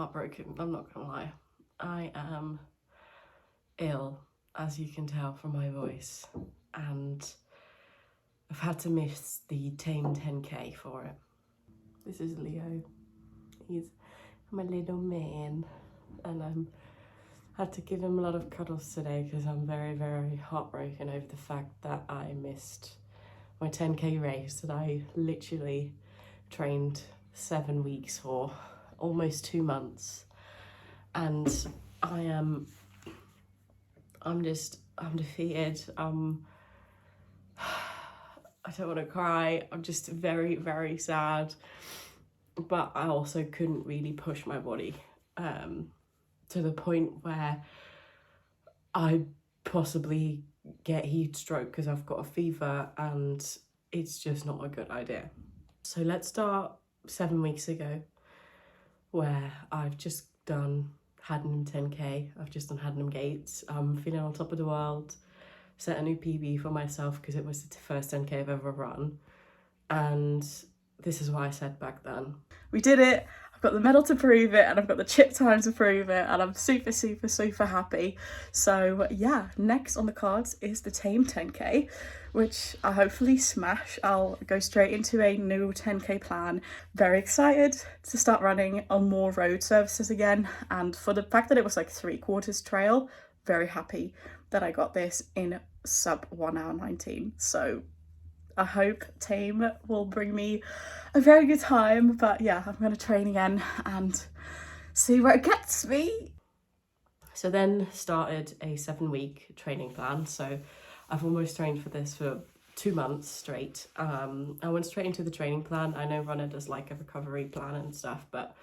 heartbroken, I'm not gonna lie. I am ill, as you can tell from my voice, and I've had to miss the Thame 10k for it. This is Leo. He's my little man, and had to give him a lot of cuddles today because I'm very, very heartbroken over the fact that I missed my 10k race that I literally trained 7 weeks for, almost 2 months. And I'm defeated. I don't want to cry. I'm just very, very sad. But I also couldn't really push my body to the point where I possibly get heat stroke because I've got a fever, and it's just not a good idea. So let's start 7 weeks ago, where I've just done Haddenham 10k. I've just done Haddenham Gates. I'm feeling on top of the world. Set a new PB for myself because it was the first 10k I've ever run, and this is what I said back then. We did it. I've got the medal to prove it, and I've got the chip time to prove it, and I'm super, super, super happy. So yeah, next on the cards is the Thame 10k, which I hopefully smash. I'll go straight into a new 10k plan. Very excited to start running on more road services again, and for the fact that it was like 3/4 trail, very happy that I got this in sub 1 hour 19. So I hope Thame will bring me a very good time, but yeah, I'm going to train again and see where it gets me. So then started a 7-week training plan. So I've almost trained for this for 2 months straight. I went straight into the training plan. I know Runner does like a recovery plan and stuff, but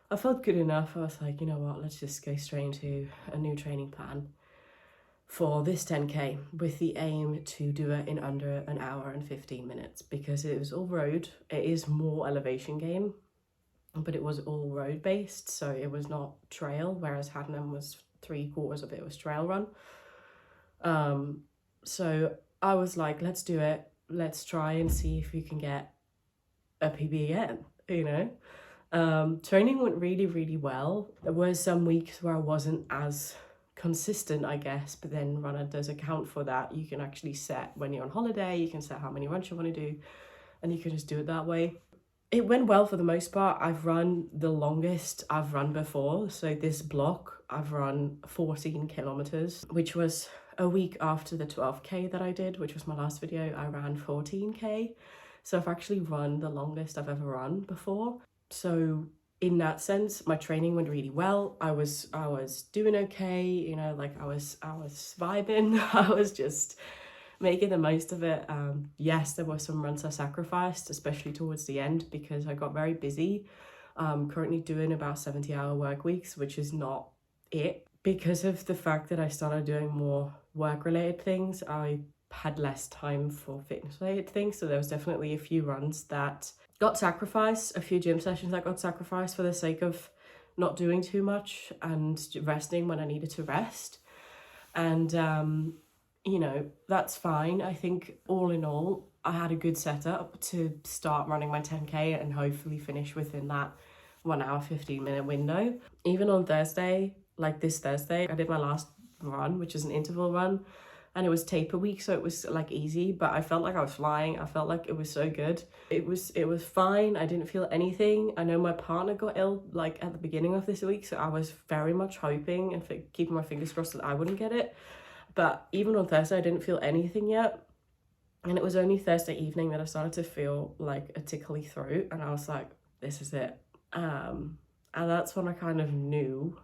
I felt good enough. I was like, you know what, let's just go straight into a new training plan for this 10k with the aim to do it in under 1 hour and 15 minutes because it was all road. It is more elevation game, but it was all road based, so it was not trail, whereas Haddenham was 3/4 of it was trail run. So I was like, let's do it. Let's try and see if we can get a PB again, you know. Training went really, really well. There were some weeks where I wasn't as consistent, I guess, but then Runner does account for that. You can actually set when you're on holiday, you can set how many runs you want to do, and you can just do it that way. It went well for the most part. I've run the longest I've run before. So this block, I've run 14 kilometers, which was a week after the 12k that I did, which was my last video. I ran 14k. So I've actually run the longest I've ever run before. So in that sense, my training went really well. I was doing okay, you know, like I was vibing. I was just making the most of it. Yes, there were some runs I sacrificed, especially towards the end because I got very busy. Currently doing about 70-hour work weeks, which is not it. Because of the fact that I started doing more work-related things, I had less time for fitness-related things. So there was definitely a few runs that got sacrificed, a few gym sessions that got sacrificed for the sake of not doing too much and resting when I needed to rest. And, you know, that's fine. I think all in all, I had a good setup to start running my 10k and hopefully finish within that 1 hour, 15 minute window. Even on Thursday, like this Thursday, I did my last run, which is an interval run. And it was taper week, so it was like easy, but I felt like I was flying. I felt like it was so good. It was fine. I didn't feel anything. I know my partner got ill like at the beginning of this week, so I was very much hoping and keeping my fingers crossed that I wouldn't get it. But even on Thursday, I didn't feel anything yet. And it was only Thursday evening that I started to feel like a tickly throat, and I was like, this is it. And that's when I kind of knew.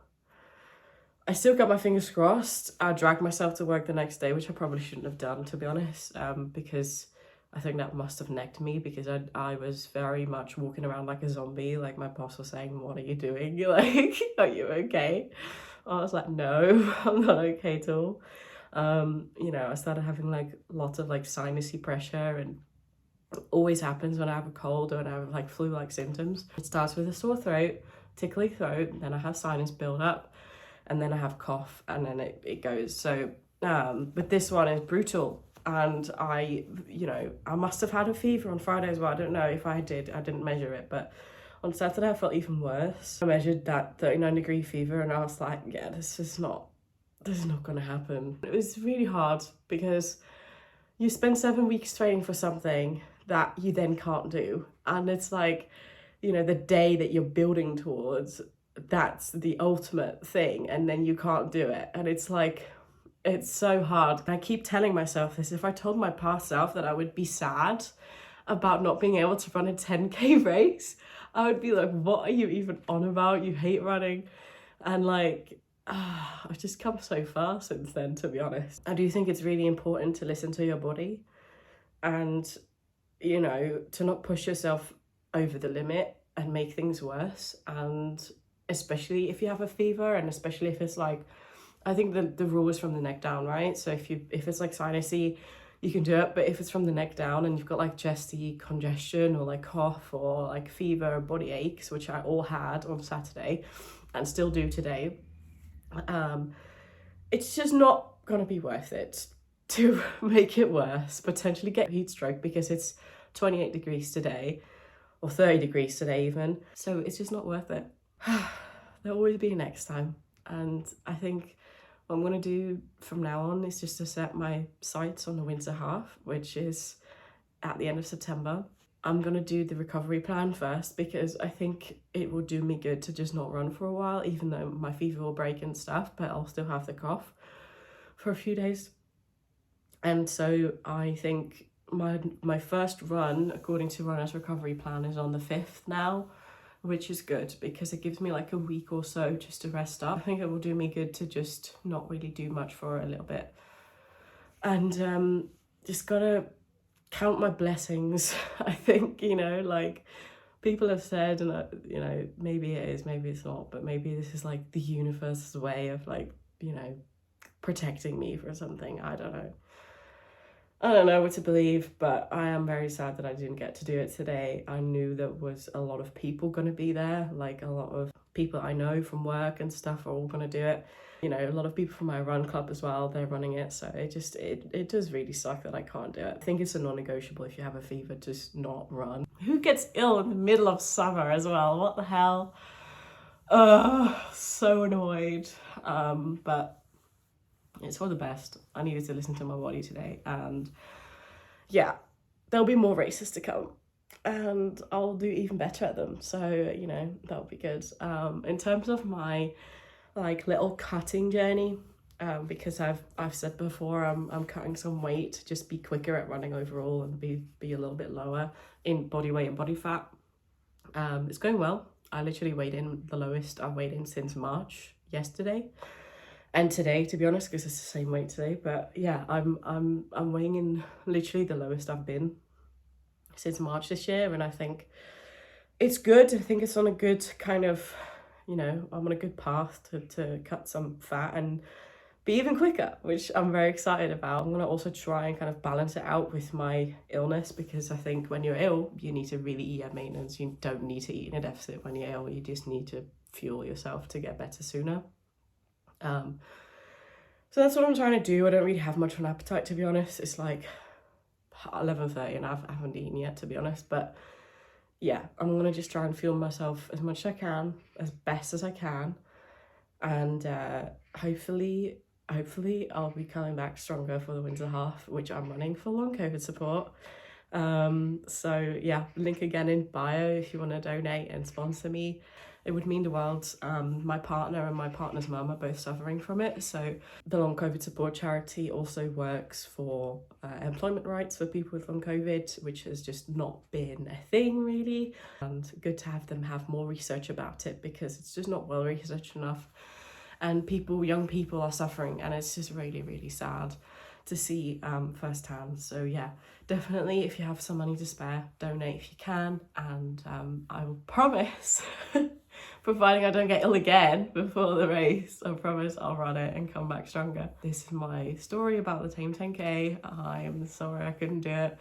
I still got my fingers crossed. I dragged myself to work the next day, which I probably shouldn't have done, to be honest, because I think that must have necked me because I was very much walking around like a zombie. Like my boss was saying, what are you doing? You're like, are you okay? I was like, no, I'm not okay at all. You know, I started having like lots of like sinusy pressure, and it always happens when I have a cold or when I have like flu-like symptoms. It starts with a sore throat, tickly throat, then I have sinus build up, and then I have cough, and then it goes. So, but this one is brutal. And I must have had a fever on Friday as well. I don't know if I did. I didn't measure it, but On Saturday I felt even worse. I measured that 39-degree fever and I was like, yeah, this is not gonna happen. It was really hard because you spend 7 weeks training for something that you then can't do. And it's like, you know, the day that you're building towards, that's the ultimate thing, and then you can't do it. And it's like, it's so hard. I keep telling myself this. If I told my past self that I would be sad about not being able to run a 10K race, I would be like, what are you even on about? You hate running. And like, I've just come so far since then, to be honest. I do think it's really important to listen to your body and, you know, to not push yourself over the limit and make things worse. And especially if you have a fever, and especially if it's like, I think the rule is from the neck down, right? So if it's like sinusy, you can do it, but if it's from the neck down and you've got like chesty congestion or like cough or like fever or body aches, which I all had on Saturday and still do today, it's just not gonna be worth it to make it worse, potentially get heat stroke, because it's 28 degrees today or 30 degrees today even. So it's just not worth it. There'll always be a next time. And I think what I'm going to do from now on is just to set my sights on the Windsor half, which is at the end of September. I'm going to do the recovery plan first because I think it will do me good to just not run for a while, even though my fever will break and stuff, but I'll still have the cough for a few days. And so I think my first run, according to Runner's Recovery Plan, is on the 5th now, which is good because it gives me like a week or so just to rest up. I think it will do me good to just not really do much for a little bit. And just gotta count my blessings. I think, you know, like people have said, and you know, maybe it is, maybe it's not, but maybe this is like the universe's way of like, you know, protecting me for something. I don't know what to believe, but I am very sad that I didn't get to do it today. I knew there was a lot of people going to be there, like a lot of people I know from work and stuff are all going to do it. You know, a lot of people from my run club as well, they're running it. So it does really suck that I can't do it. I think it's a non-negotiable if you have a fever, just not run. Who gets ill in the middle of summer as well? What the hell? So annoyed. But it's for the best. I needed to listen to my body today, and yeah, there'll be more races to come and I'll do even better at them. So, you know, that'll be good. In terms of my like little cutting journey, because I've said before, I'm cutting some weight to just be quicker at running overall and be a little bit lower in body weight and body fat. It's going well. I literally weighed in the lowest I've weighed in since March, yesterday. And today, to be honest, because it's the same weight today. But yeah, I'm weighing in literally the lowest I've been since March this year, and I think it's good. I think it's on a good kind of, you know, I'm on a good path to cut some fat and be even quicker, which I'm very excited about. I'm gonna also try and kind of balance it out with my illness, because I think when you're ill, you need to really eat at maintenance. You don't need to eat in a deficit when you're ill. You just need to fuel yourself to get better sooner. So that's what I'm trying to do. I don't really have much of an appetite, to be honest. It's like 11:30 and I haven't eaten yet, to be honest. But yeah, I'm gonna just try and fuel myself as much as I can, as best as I can, and hopefully I'll be coming back stronger for the Windsor half, which I'm running for long COVID support. So yeah, link again in bio if you want to donate and sponsor me. It would mean the world. My partner and my partner's mum are both suffering from it. So the long COVID support charity also works for employment rights for people with long COVID, which has just not been a thing really. And good to have them have more research about it, because it's just not well researched enough. And young people are suffering, and it's just really, really sad to see firsthand. So yeah, definitely if you have some money to spare, donate if you can, and I will promise, providing I don't get ill again before the race, I promise I'll run it and come back stronger. This is my story about the Thame 10K. I am sorry I couldn't do it,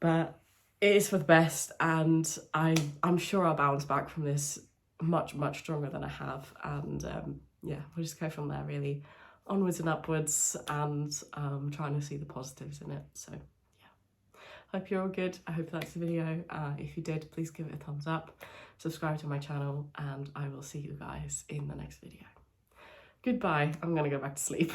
but it is for the best, and I'm sure I'll bounce back from this much stronger than I have. And yeah, we'll just go from there, really. Onwards and upwards, and trying to see the positives in it. So yeah, hope you're all good. I hope you liked the video. If you did, please give it a thumbs up. subscribe to my channel, and I will see you guys in the next video. Goodbye. I'm gonna go back to sleep.